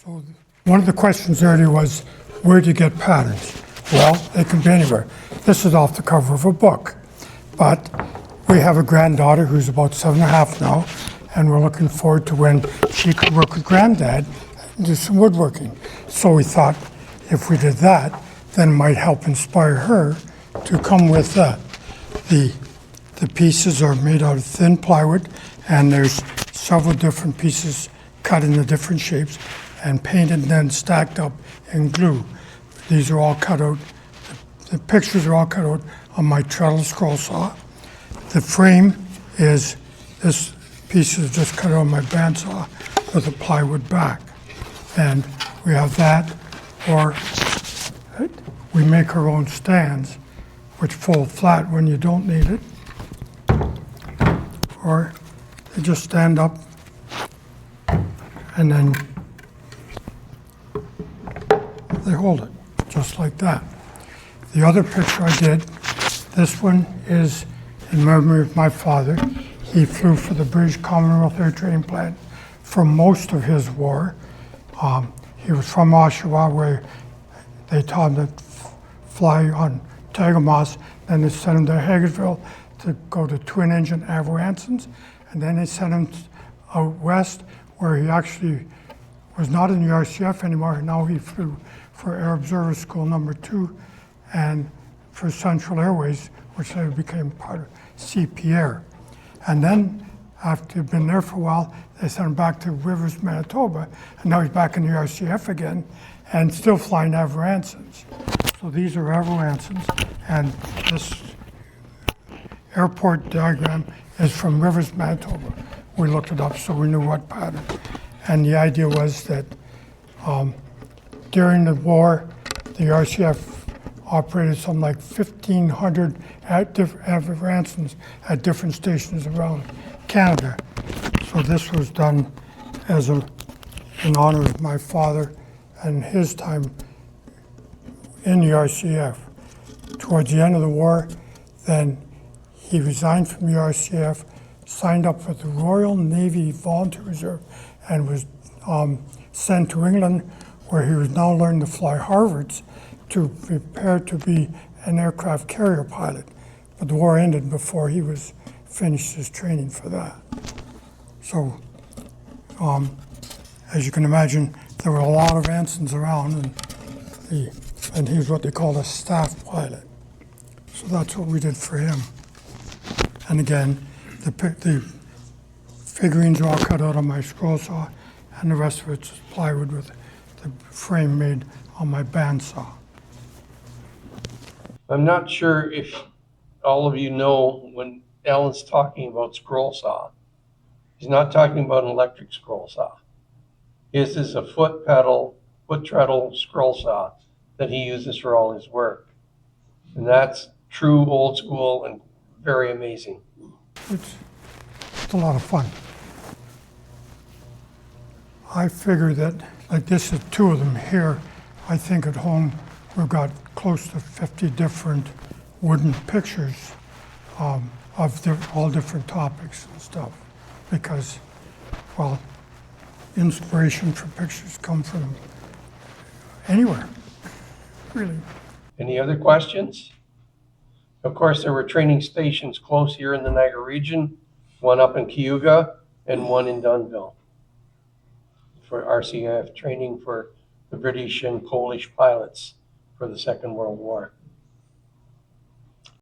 So one of the questions earlier was, where do you get patterns? Well, they can be anywhere. This is off the cover of a book, but we have a granddaughter who's about 7.5 now, and we're looking forward to when she could work with Granddad and do some woodworking. So we thought if we did that, then it might help inspire her to come with that. The pieces are made out of thin plywood, and there's several different pieces cut into different shapes and painted and then stacked up in glue. These are all cut out, the pictures are all cut out on my treadle scroll saw. The frame is, this piece is just cut out on my bandsaw with a plywood back. And we have that, or we make our own stands, which fold flat when you don't need it, or they just stand up and then they hold it, just like that. The other picture I did, this one is in memory of my father. He flew for the British Commonwealth Air Training Plant for most of his war. He was from Oshawa, where they taught him to fly on Tagamas, then they sent him to Hagersville to go to twin-engine Avro Ansons, and then they sent him out west, where he actually was not in the RCF anymore. Now he flew for Air Observer School number 2 and for Central Airways, which later became part of CP Air. And then, after he'd been there for a while, they sent him back to Rivers, Manitoba, and now he's back in the RCF again and still flying Avro Ansons. So these are Avro Ansons, and this airport diagram is from Rivers, Manitoba. We looked it up so we knew what pattern. And the idea was that during the war, the RCF operated something like 1,500 Avro Ansons at different stations around Canada. So this was done as in honor of my father and his time in the RCF. Towards the end of the war, then he resigned from the RCF, signed up with the Royal Navy Volunteer Reserve, and was sent to England, where he was now learning to fly Harvards to prepare to be an aircraft carrier pilot. But the war ended before he was finished his training for that. So, as you can imagine, there were a lot of Ansons around, and he was what they called a staff pilot. So that's what we did for him. And again, the figurines are all cut out on my scroll saw, and the rest of it's plywood with the frame made on my bandsaw. I'm not sure if all of you know when Alan's talking about scroll saw, he's not talking about an electric scroll saw. His is a foot treadle scroll saw that he uses for all his work. And that's true old school and very amazing. It's a lot of fun. I figure that, like this is 2 of them here. I think at home we've got close to 50 different wooden pictures of all different topics and stuff. Because, well, inspiration for pictures come from anywhere, really. Any other questions? Of course, there were training stations close here in the Niagara region, one up in Cayuga and one in Dunnville for RCF training for the British and Polish pilots for the Second World War.